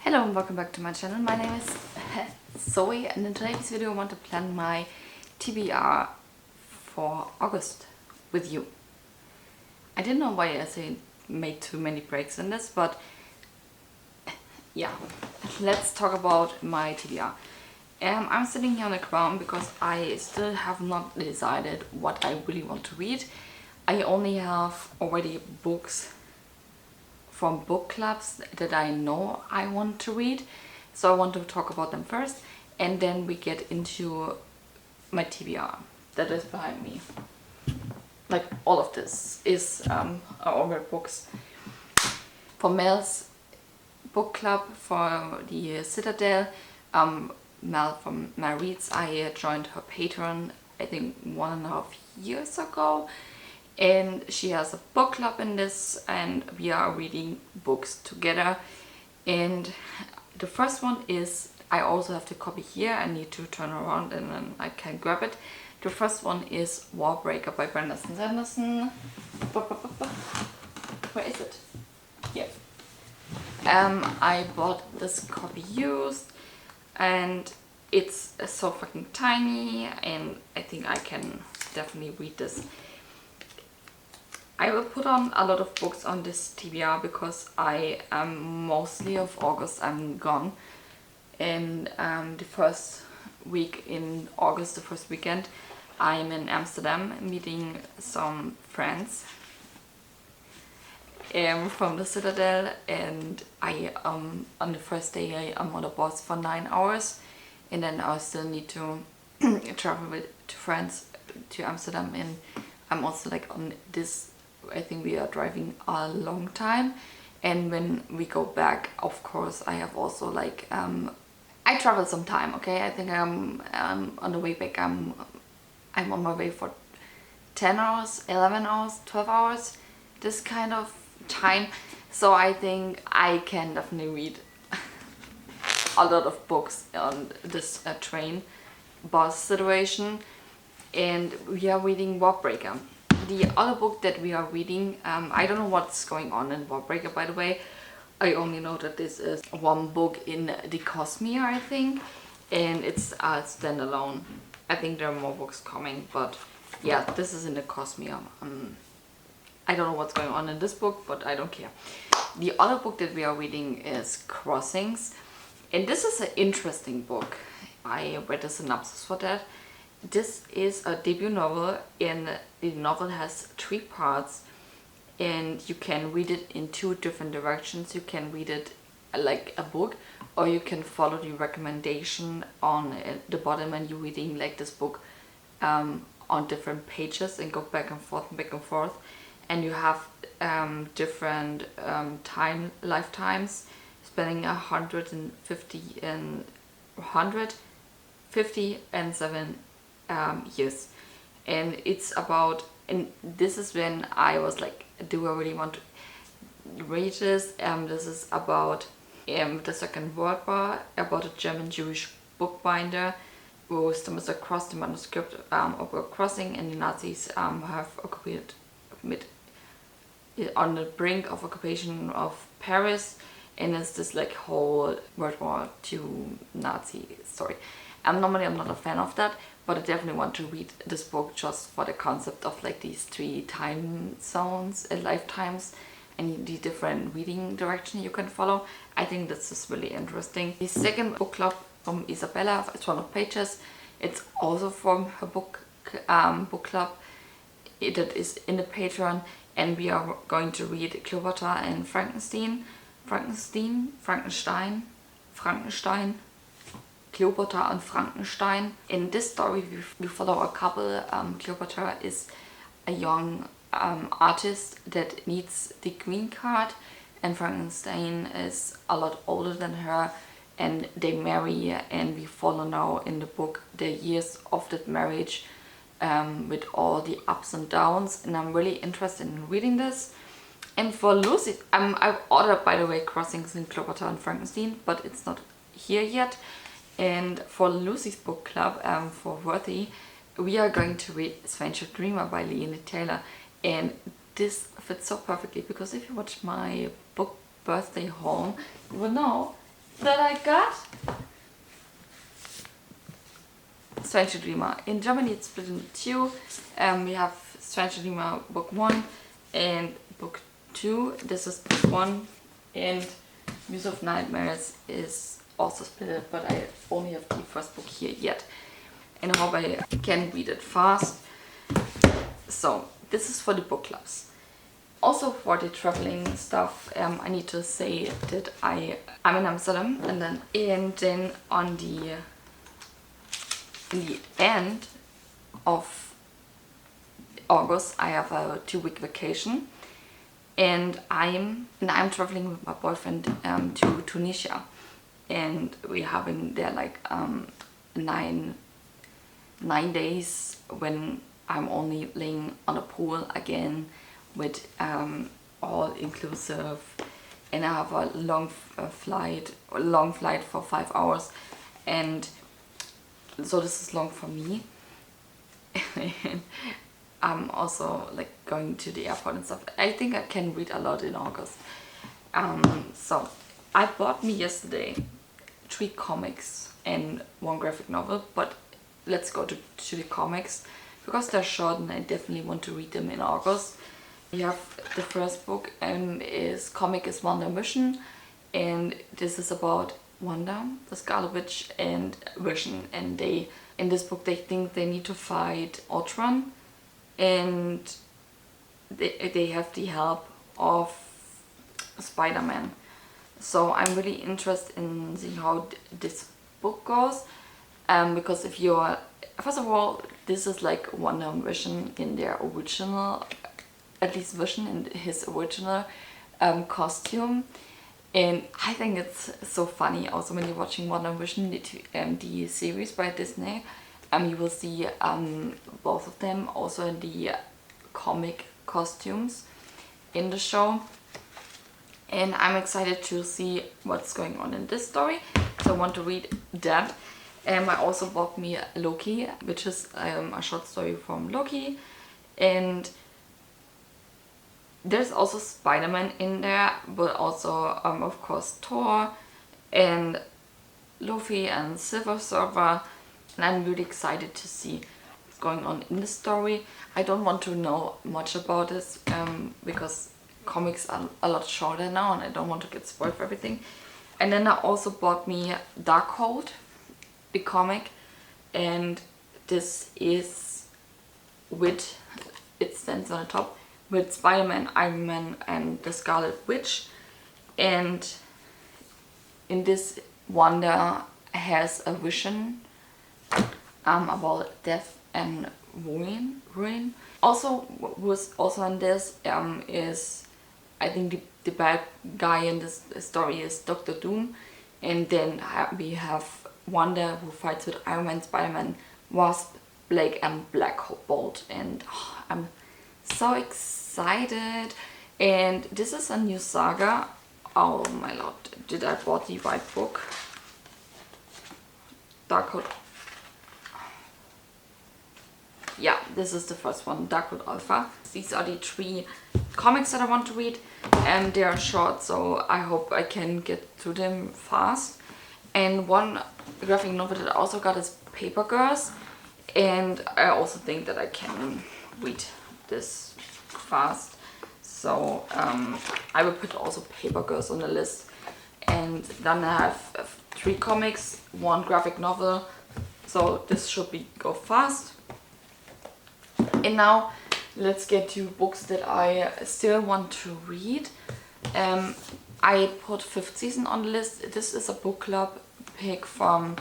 Hello and welcome back to my channel. My name is Zoe and in today's video I want to plan my TBR for August with you. I didn't know why I say made too many breaks in this, but yeah, let's talk about my TBR. I'm sitting here on the ground because I still have not decided what I really want to read. I only have already books from book clubs that I know I want to read, so I want to talk about them first and then we get into my TBR that is behind me. Like all of this is all my books for Mel's book club for the Citadel. Mel from my reads, I joined her Patreon I think 1.5 years ago, and she has a book club in this and we are reading books together. And the first one is, I also have the copy here, I need to turn around and then I can grab it. The first one is Warbreaker by Sanderson. Where is it? Yeah. I bought this copy used and it's so fucking tiny and I think I can definitely read this. I will put on a lot of books on this TBR because I am mostly of August I'm gone, and the first week in August, the first weekend, I'm in Amsterdam meeting some friends from the Citadel, and I on the first day I'm on the bus for 9 hours and then I still need to travel with friends to Amsterdam, and I'm also like on this, I think we are driving a long time, and when we go back of course I have also like I travel some time, okay? I think I'm on the way back I'm on my way for 10 hours, 11 hours, 12 hours, this kind of time. So I think I can definitely read a lot of books on this train bus situation, and we are reading Warbreaker. The other book that we are reading, I don't know what's going on in Warbreaker, by the way. I only know that this is one book in the Cosmere, I think, and it's standalone. I think there are more books coming, but yeah, this is in the Cosmere. I don't know what's going on in this book, but I don't care. The other book that we are reading is Crossings, and this is an interesting book. I read the synopsis for that. This is a debut novel, and the novel has 3 parts and you can read it in 2 different directions. You can read it like a book, or you can follow the recommendation on the bottom and you're reading like this book on different pages and go back and forth, and you have different lifetimes, spending 150 and 7 years. And it's about, and this is when I was like, do I really want to read this? This is about the Second World War, about a German Jewish bookbinder who stumbles across the manuscript of a crossing, and the Nazis have occupied on the brink of occupation of Paris, and it's this like whole World War II Nazi story. Normally I'm not a fan of that, but I definitely want to read this book just for the concept of like these 3 time zones and lifetimes and the different reading direction you can follow. I think this is really interesting. The second book club from Isabella, it's 100 pages. It's also from her book club that is in the Patreon, and we are going to read Cleopatra and Frankenstein. Cleopatra and Frankenstein. In this story we follow a couple. Cleopatra is a young artist that needs the green card, and Frankenstein is a lot older than her, and they marry, and we follow now in the book the years of that marriage with all the ups and downs, and I'm really interested in reading this. And for Lucy, I've ordered, by the way, Crossings in Cleopatra and Frankenstein, but it's not here yet. And for Lucy's book club, for Worthy, we are going to read Stranger Dreamer by Laini Taylor, and this fits so perfectly because if you watch my book birthday haul, you will know that I got. Stranger Dreamer. In Germany it's split into two. We have Stranger Dreamer book 1 and book 2. This is book 1, and Muse of Nightmares is also split, but I only have the first book here yet. And I hope I can read it fast. So this is for the book clubs. Also for the traveling stuff, I need to say that I'm in Amsterdam, and then on the in the end of August I have a 2-week vacation, and I'm traveling with my boyfriend to Tunisia, and we're having there like 9 days when I'm only laying on a pool again with all inclusive, and I have a long flight for 5 hours, and so this is long for me. And I'm also like going to the airport and stuff. I think I can read a lot in August. So I bought me yesterday 3 comics and 1 graphic novel, but let's go to the comics because they're short and I definitely want to read them in August. We have the first book, and comic is Wanda Mission, and this is about Wanda, the Scarlet Witch, and Vision, and in this book they think they need to fight Ultron, and they have the help of Spider-Man. So I'm really interested in seeing how this book goes, because if you're, first of all, this is like Wanda and Vision in their original, at least Vision in his original costume. And I think it's so funny also when you're watching Wanda and Vision, the series by Disney. You will see both of them also in the comic costumes in the show. And I'm excited to see what's going on in this story. So I want to read that. I also bought me Loki, which is a short story from Loki. And there's also Spider-Man in there, but also of course Thor and Luffy and Silver Surfer, and I'm really excited to see what's going on in the story. I don't want to know much about this because comics are a lot shorter now and I don't want to get spoiled for everything. And then I also bought me Darkhold, the comic, and this is with, it stands on the top, with Spider-Man, Iron Man and the Scarlet Witch. And in this, Wanda has a vision about death and ruin. Also was also in this is, I think the bad guy in this story is Dr. Doom, and then we have Wanda who fights with Iron Man, Spider-Man, Wasp, Blake and Black Bolt, and I'm so excited. And this is a new saga. Oh my lord, did I bought the right book? Darkhold. Yeah, this is the first one, Darkhold Alpha. These are the 3 comics that I want to read, and they are short, so I hope I can get through them fast. And one graphic novel that I also got is Paper Girls, and I also think that I can read this fast. So I will put also Paper Girls on the list. And then I have 3 comics, 1 graphic novel, so this should go fast. And now let's get to books that I still want to read. I put 5th Season on the list. This is a book club pick from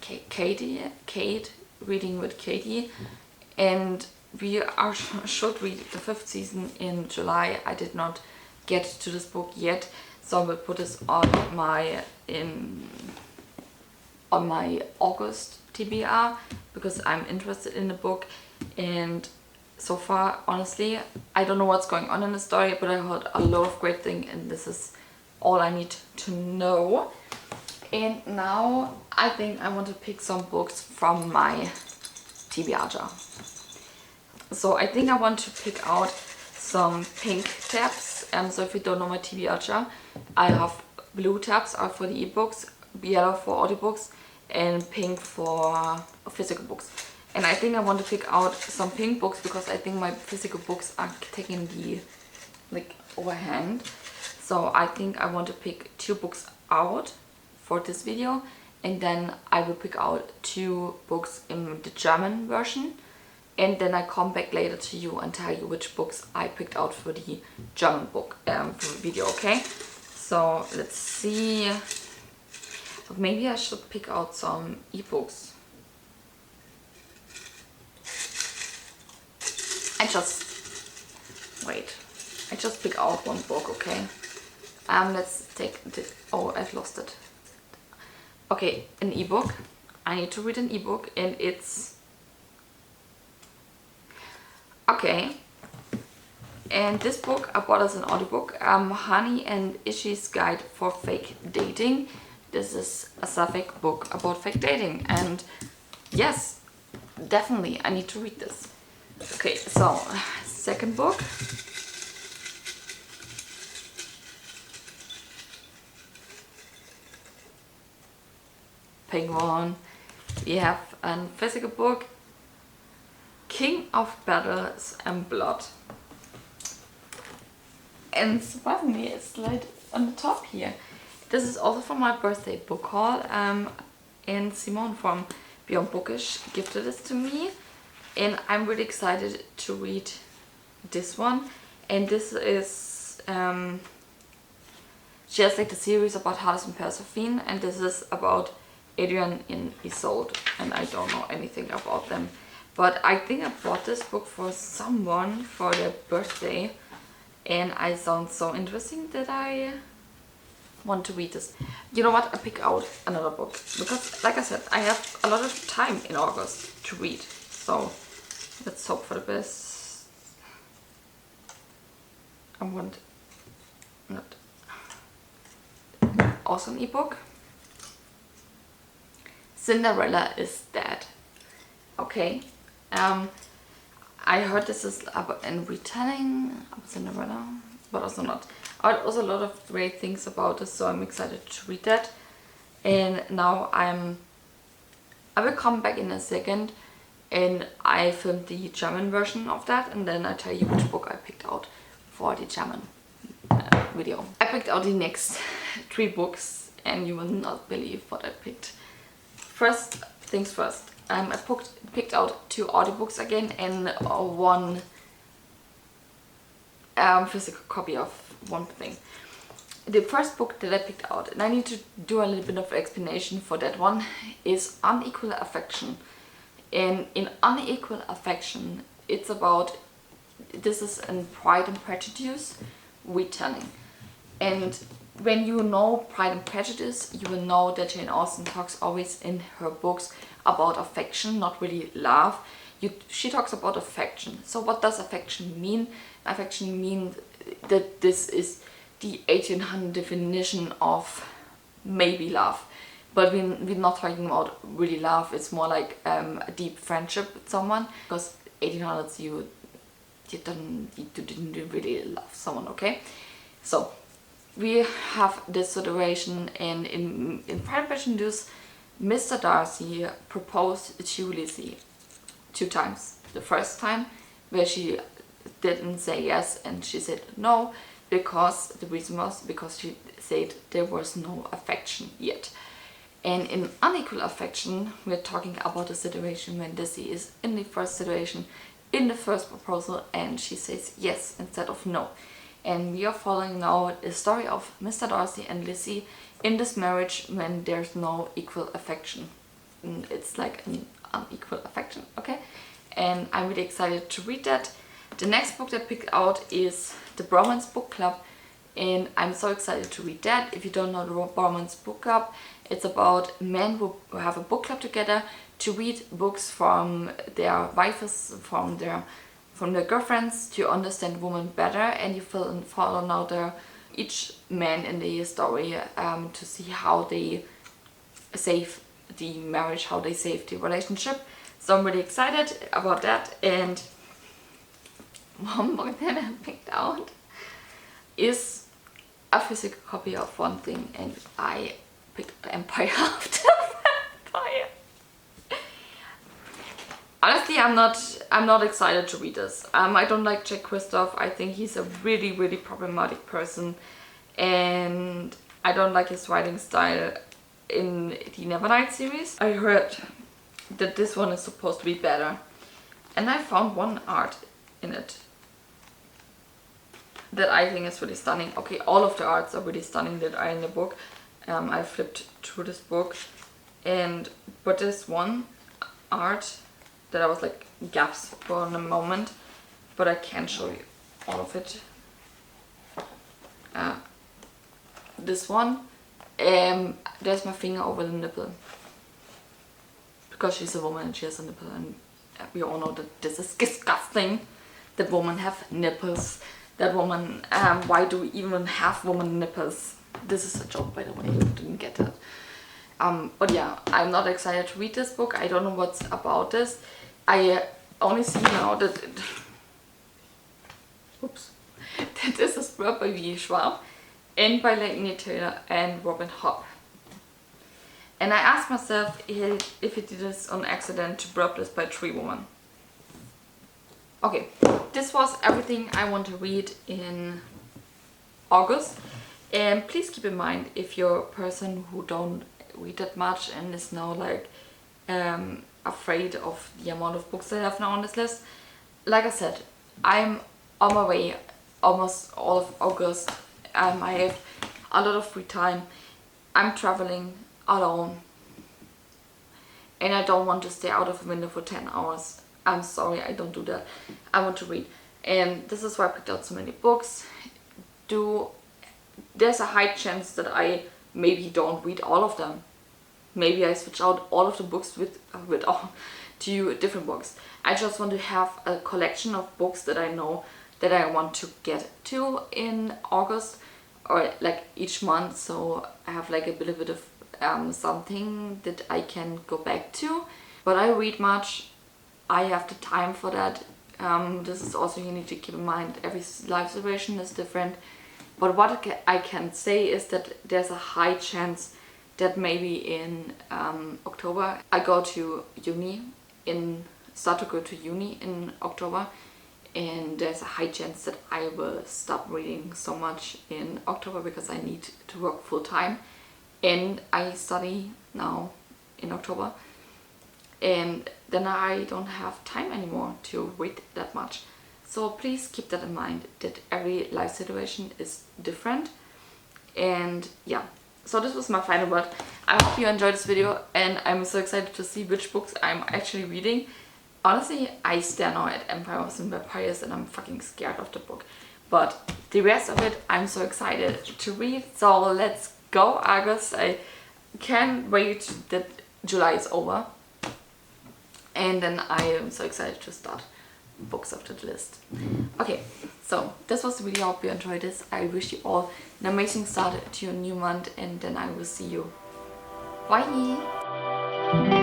Kate, Reading with Katie, and we should read the 5th season in July. I did not get to this book yet, so I will put this on my August TBR because I'm interested in the book. And so far, honestly, I don't know what's going on in the story, but I heard a lot of great things, and this is all I need to know. And now I think I want to pick some books from my TBR jar. So I think I want to pick out some pink tabs. So if you don't know my TBR jar, I have blue tabs are for the ebooks, yellow for audiobooks, and pink for physical books. And I think I want to pick out some pink books because I think my physical books are taking the like overhand. So I think I want to pick 2 books out for this video, and then I will pick out 2 books in the German version, and then I come back later to you and tell you which books I picked out for the German book for the video, okay? So let's see. But maybe I should pick out some ebooks. I just pick out 1 book, okay? Let's take this. Oh, I've lost it. Okay, an ebook. I need to read an ebook, and it's okay. And this book I bought as an audiobook. Hani and Ishu's Guide for Fake Dating. This is a sapphic book about fake dating, and yes, definitely I need to read this. Okay, so second book. Pink one. We have a physical book, King of Battles and Blood. And surprisingly, it's like on the top here. This is also from my birthday book haul. And Simone from Beyond Bookish gifted this to me. And I'm really excited to read this one. And this is, she has like the series about Hades and Persephone. And this is about Adrian and Isolde. And I don't know anything about them. But I think I bought this book for someone for their birthday. And I sound so interesting that I want to read this. You know what? I pick out another book. Because, like I said, I have a lot of time in August to read. So, let's hope for the best. I want... not... also an ebook. Cinderella is Dead. Okay. I heard this is about a retelling of Cinderella, but also not. I heard also a lot of great things about this, so I'm excited to read that. And now I will come back in a second, and I filmed the German version of that, and then I tell you which book I picked out for the German video. I picked out the next 3 books, and you will not believe what I picked. First things first. I picked out 2 audiobooks again and 1 physical copy of one thing. The first book that I picked out, and I need to do a little bit of explanation for that one, is Unequal Affection. And in Unequal Affection, it's about, this is in Pride and Prejudice retelling. And when you know Pride and Prejudice, you will know that Jane Austen talks always in her books about affection, not really love. She talks about affection. So what does affection mean? Affection means that this is the 1800 definition of maybe love. But we're not talking about really love. It's more like a deep friendship with someone. Because 1800s you didn't really love someone, okay? So we have this situation, and in Pride and Prejudice, Mr. Darcy proposed to Lyssa 2 times. The first time where she didn't say yes and she said no, because the reason was because she said there was no affection yet. And in Unequal Affection, we're talking about a situation when Lyssa is in the first situation, in the first proposal, and she says yes instead of no. And we are following now the story of Mr. Darcy and Lyssa in this marriage when there's no equal affection. And it's like an unequal affection, okay? And I'm really excited to read that. The next book that I picked out is the Bromance Book Club, and I'm so excited to read that. If you don't know the Bromance Book Club, it's about men who have a book club together to read books from their wives, from their girlfriends, to understand women better, and you follow now each man in the story to see how they save the marriage, how they save the relationship. So I'm really excited about that. And one book that I picked out is a physical copy of one thing, and I picked Empire after Vampire. Honestly, I'm not excited to read this. I don't like Kristoff. I think he's a really problematic person, and I don't like his writing style in the Nevernight series. I heard that this one is supposed to be better, and I found one art in it that I think is really stunning. Okay, all of the arts are really stunning that are in the book. I flipped through this book, but there's one art that I was like gaps for a moment, but I can't show you all of it. This one, there's my finger over the nipple, because she's a woman and she has a nipple, and we all know that this is disgusting, that women have nipples, that woman, why do we even have woman nipples? This is a joke, by the way, you didn't get it. But yeah, I'm not excited to read this book. I don't know what's about this. I only see now that that this is brought by V. Schwab and by Laini and Robin Hobb. And I asked myself if it did this on accident to brought this by 3 women. Okay, this was everything I want to read in August. And please keep in mind, if you're a person who don't read that much and is now like afraid of the amount of books I have now on this list, like I said, I'm on my way almost all of August. I have a lot of free time. I'm traveling alone and I don't want to stay out of the window for 10 hours. I'm sorry, I don't do that. I want to read, and this is why I picked out so many books. There's a high chance that I maybe don't read all of them. Maybe I switch out all of the books with to different books. I just want to have a collection of books that I know that I want to get to in August, or like each month, so I have like a little bit of something that I can go back to. But I read much. I have the time for that. This is also, you need to keep in mind, every life situation is different. But what I can say is that there's a high chance that maybe in October I go to uni, start to go to uni in October, and there's a high chance that I will stop reading so much in October because I need to work full time, and I study now in October, and then I don't have time anymore to read that much. So please keep that in mind, that every life situation is different. And yeah, so this was my final word. I hope you enjoyed this video, and I'm so excited to see which books I'm actually reading. Honestly, I stare now at Empires and Vampires and I'm fucking scared of the book. But the rest of it, I'm so excited to read. So let's go, August. I can't wait that July is over. And then I am so excited to start books of the list. Okay, so this was the video. I hope you enjoyed this. I wish you all an amazing start to your new month, and then I will see you. Bye!